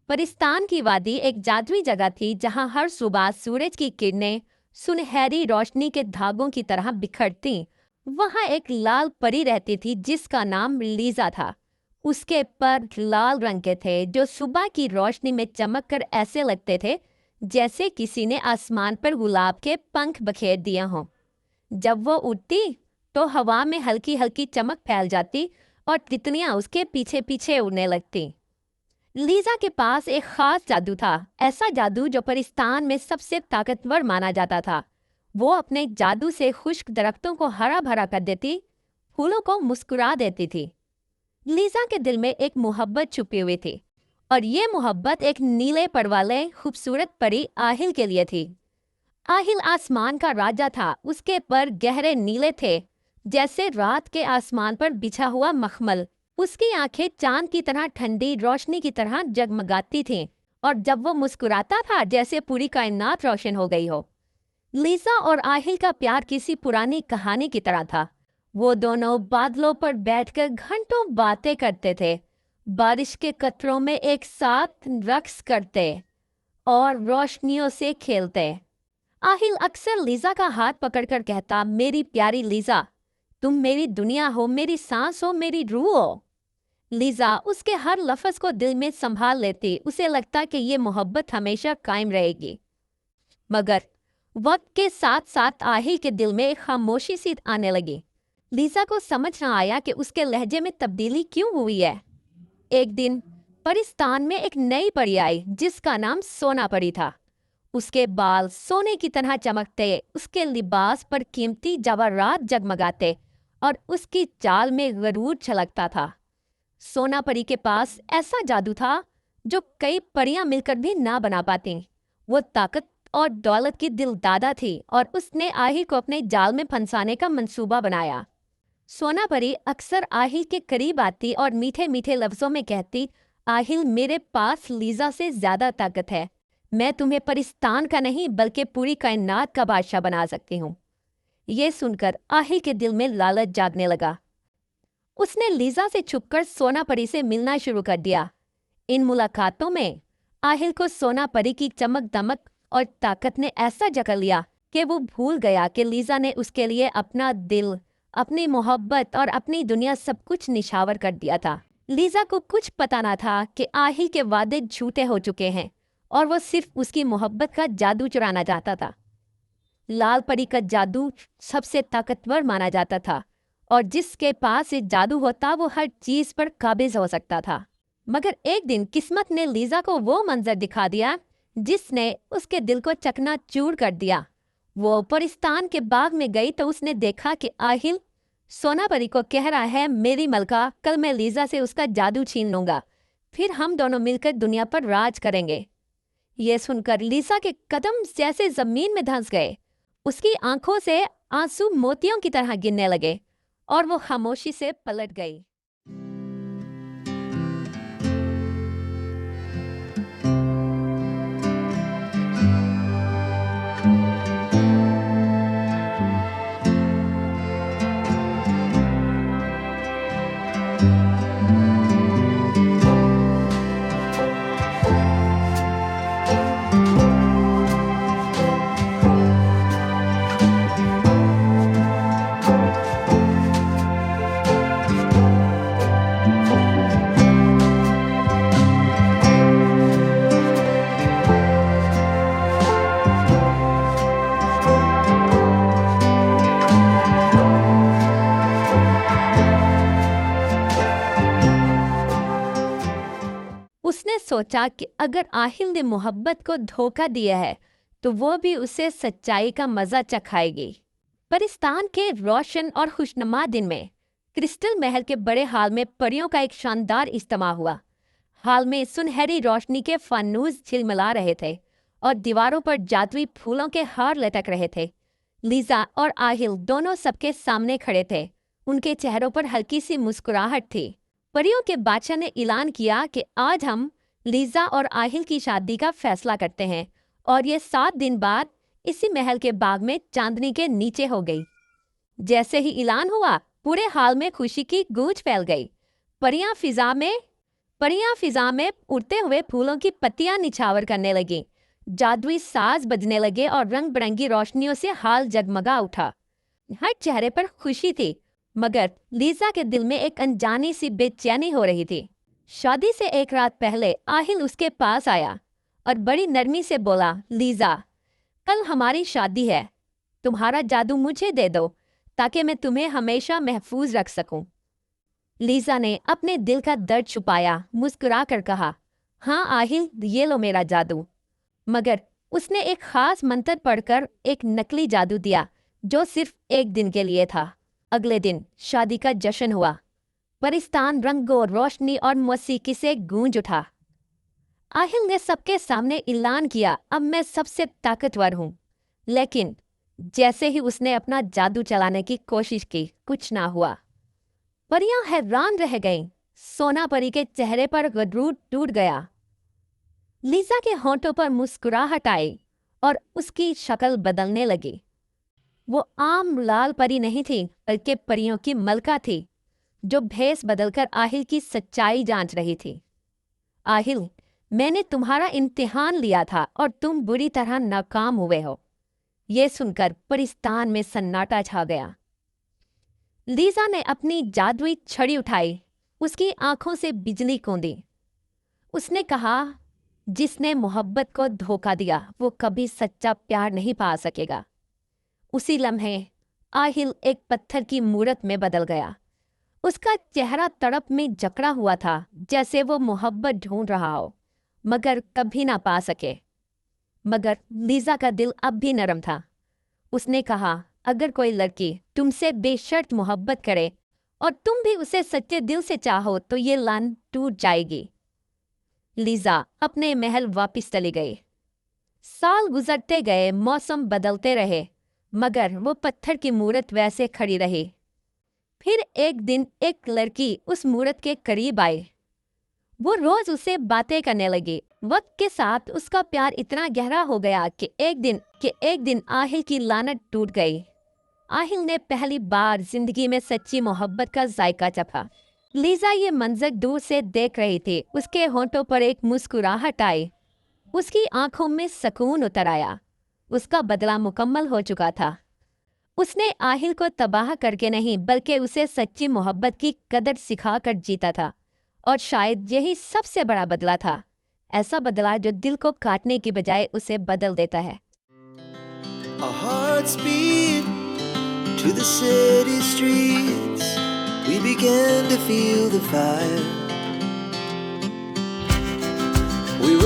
परिस्तान की वादी एक जादुई जगह थी जहां हर सुबह सूरज की किरणें सुनहरी रोशनी के धागों की तरह बिखरती। वहां एक लाल परी रहती थी जिसका नाम लीजा था। उसके पर लाल रंग के थे जो सुबह की रोशनी में चमक कर ऐसे लगते थे जैसे किसी ने आसमान पर गुलाब के पंख बखेर दिए हों। जब वो उड़ती तो हवा में हल्की हल्की चमक फैल जाती और तितलियां उसके पीछे पीछे उड़ने लगती। लीजा के पास एक खास जादू था, ऐसा जादू जो परिस्तान में सबसे ताकतवर माना जाता था। वो अपने जादू से खुश्क दरख्तों को हरा भरा कर देती, फूलों को मुस्कुरा देती थी। लीजा के दिल में एक मोहब्बत छुपी हुई थी और ये मोहब्बत एक नीले पर वाले खूबसूरत परी आहिल के लिए थी। आहिल आसमान का राजा था, उसके पर गहरे नीले थे जैसे रात के आसमान पर बिछा हुआ मखमल। उसकी आंखें चांद की तरह ठंडी रोशनी की तरह जगमगाती थीं और जब वो मुस्कुराता था जैसे पूरी कायनात रोशन हो गई हो। लीजा और आहिल का प्यार किसी पुरानी कहानी की तरह था। वो दोनों बादलों पर बैठकर घंटों बातें करते थे, बारिश के कतरों में एक साथ रक्स करते और रोशनियों से खेलते। आहिल अक्सर लीजा का हाथ पकड़कर कहता, मेरी प्यारी लीजा, तुम मेरी दुनिया हो, मेरी सांस हो, मेरी रूह हो। लीजा उसके हर लफ्ज को दिल में संभाल लेती, उसे लगता कि ये मोहब्बत हमेशा कायम रहेगी। मगर वक्त के साथ साथ आहिल के दिल में एक खामोशी सी आने लगी। लीजा को समझ न आया कि उसके लहजे में तब्दीली क्यों हुई है। एक दिन परिस्तान में एक नई परी आई जिसका नाम सोना परी था। उसके बाल सोने की तरह चमकते, उसके लिबास पर कीमती जवाहरात जगमगाते और उसकी चाल में गरूर छलकता था। सोना परी के पास ऐसा जादू था जो कई परियां मिलकर भी ना बना पाती। वो ताकत और दौलत की दिलदादा थी और उसने आहिल को अपने जाल में फंसाने का मंसूबा बनाया। सोना परी अक्सर आहिल के करीब आती और मीठे मीठे लफ्जों में कहती, आहिल, मेरे पास लीजा से ज्यादा ताकत है। मैं तुम्हें परिस्तान का नहीं बल्कि पूरी कायनात का बादशाह बना सकती हूँ। ये सुनकर आहिल के दिल में लालच जागने लगा। उसने लीजा से छुपकर सोना परी से मिलना शुरू कर दिया। इन मुलाकातों में आहिल को सोना परी की चमक दमक और ताकत ने ऐसा जकड़ लिया कि वो भूल गया कि लीजा ने उसके लिए अपना दिल, अपनी मोहब्बत और अपनी दुनिया सब कुछ निछावर कर दिया था। लीजा को कुछ पता ना था कि आहिल के वादे झूठे हो चुके हैं और वो सिर्फ उसकी मोहब्बत का जादू चुराना चाहता था। लाल परी का जादू सबसे ताकतवर माना जाता था और जिसके पास ये जादू होता वो हर चीज पर काबिज हो सकता था। मगर एक दिन किस्मत ने लीजा को वो मंजर दिखा दिया जिसने उसके दिल को चकनाचूर कर दिया। वो परिस्तान के बाग में गई तो उसने देखा कि आहिल सोना परी को कह रहा है, मेरी मलका, कल मैं लीजा से उसका जादू छीन लूंगा, फिर हम दोनों मिलकर दुनिया पर राज करेंगे। ये सुनकर लीजा के कदम जैसे जमीन में धंस गए। उसकी आंखों से आंसू मोतियों की तरह गिरने लगे और वो खामोशी से पलट गई। उसने सोचा कि अगर आहिल ने मोहब्बत को धोखा दिया है तो वो भी उसे सच्चाई का मजा चखाएगी। परिस्तान के रोशन और खुशनुमा दिन में क्रिस्टल महल के बड़े हाल में परियों का एक शानदार इज्तिमा हुआ। हाल में सुनहरी रोशनी के फानूस झिलमिला रहे थे और दीवारों पर जादुई फूलों के हार लटक रहे थे। लीजा और आहिल दोनों सबके सामने खड़े थे। उनके चेहरों पर हल्की सी मुस्कुराहट थी। परियों के बादशाह ने ऐलान किया कि आज हम लीजा और आहिल की शादी का फैसला करते हैं और ये 7 दिन बाद इसी महल के बाग में चांदनी के नीचे हो गई। जैसे ही ऐलान हुआ पूरे हाल में खुशी की गूंज फैल गई। परियां फिजा में परियां फिजा में उड़ते हुए फूलों की पत्तियां निछावर करने लगी, जादुई साज बजने लगे और रंग बिरंगी रोशनियों से हाल जगमगा उठा। हर चेहरे पर खुशी थी, मगर लीजा के दिल में एक अनजानी सी बेचैनी हो रही थी। शादी से एक रात पहले आहिल उसके पास आया और बड़ी नरमी से बोला, लीजा, कल हमारी शादी है, तुम्हारा जादू मुझे दे दो ताकि मैं तुम्हें हमेशा महफूज रख सकूं। लीजा ने अपने दिल का दर्द छुपाया, मुस्कुरा कर कहा, हाँ आहिल, ये लो मेरा जादू। मगर उसने एक खास मंत्र पढ़कर एक नकली जादू दिया जो सिर्फ एक दिन के लिए था। अगले दिन शादी का जश्न हुआ। परिस्तान रंगों, रोशनी और मौसीकी से गूंज उठा। आहिल ने सबके सामने ऐलान किया, अब मैं सबसे ताकतवर हूँ। लेकिन जैसे ही उसने अपना जादू चलाने की कोशिश की, कुछ ना हुआ। परियां हैरान रह गईं। सोना परी के चेहरे पर गरूर टूट गया। लीजा के होंठों पर मुस्कुराहट आई और उसकी शक्ल बदलने लगी। वो आम लाल परी नहीं थी, बल्कि परियों की मलका थी, जो भेस बदलकर आहिल की सच्चाई जांच रही थी। आहिल, मैंने तुम्हारा इम्तिहान लिया था और तुम बुरी तरह नाकाम हुए हो। ये सुनकर परिस्तान में सन्नाटा छा गया। लीजा ने अपनी जादुई छड़ी उठाई, उसकी आंखों से बिजली कौंदी। उसने कहा, जिसने मोहब्बत को धोखा दिया वो कभी सच्चा प्यार नहीं पा सकेगा। उसी लम्हे आहिल एक पत्थर की मूरत में बदल गया। उसका चेहरा तड़प में जकड़ा हुआ था, जैसे वो मोहब्बत ढूंढ रहा हो मगर कभी ना पा सके। मगर लीजा का दिल अब भी नरम था। उसने कहा, अगर कोई लड़की तुमसे बेशर्त मोहब्बत करे और तुम भी उसे सच्चे दिल से चाहो तो ये लान टूट जाएगी। लीजा अपने महल वापस चली गई। साल गुजरते गए, मौसम बदलते रहे, मगर वो पत्थर की मूरत वैसे खड़ी रही। फिर एक दिन एक लड़की उस मूरत के करीब आई। वो रोज उससे बातें करने लगी। वक्त के साथ उसका प्यार इतना गहरा हो गया कि एक दिन आहिल की लानत टूट गई। आहिल ने पहली बार जिंदगी में सच्ची मोहब्बत का जायका चखा। लीजा ये मंजर दूर से देख रही थी। उसके होंठों पर एक मुस्कुराहट आई, उसकी आंखों में सुकून उतर आया। उसका बदला मुकम्मल हो चुका था। उसने आहिल को तबाह करके नहीं, बल्कि उसे सच्ची मोहब्बत की कदर सिखा कर जीता था। और शायद यही सबसे बड़ा बदला था, ऐसा बदला जो दिल को काटने की बजाय उसे बदल देता है। Our hearts beat to the city streets. We began to feel the fire. We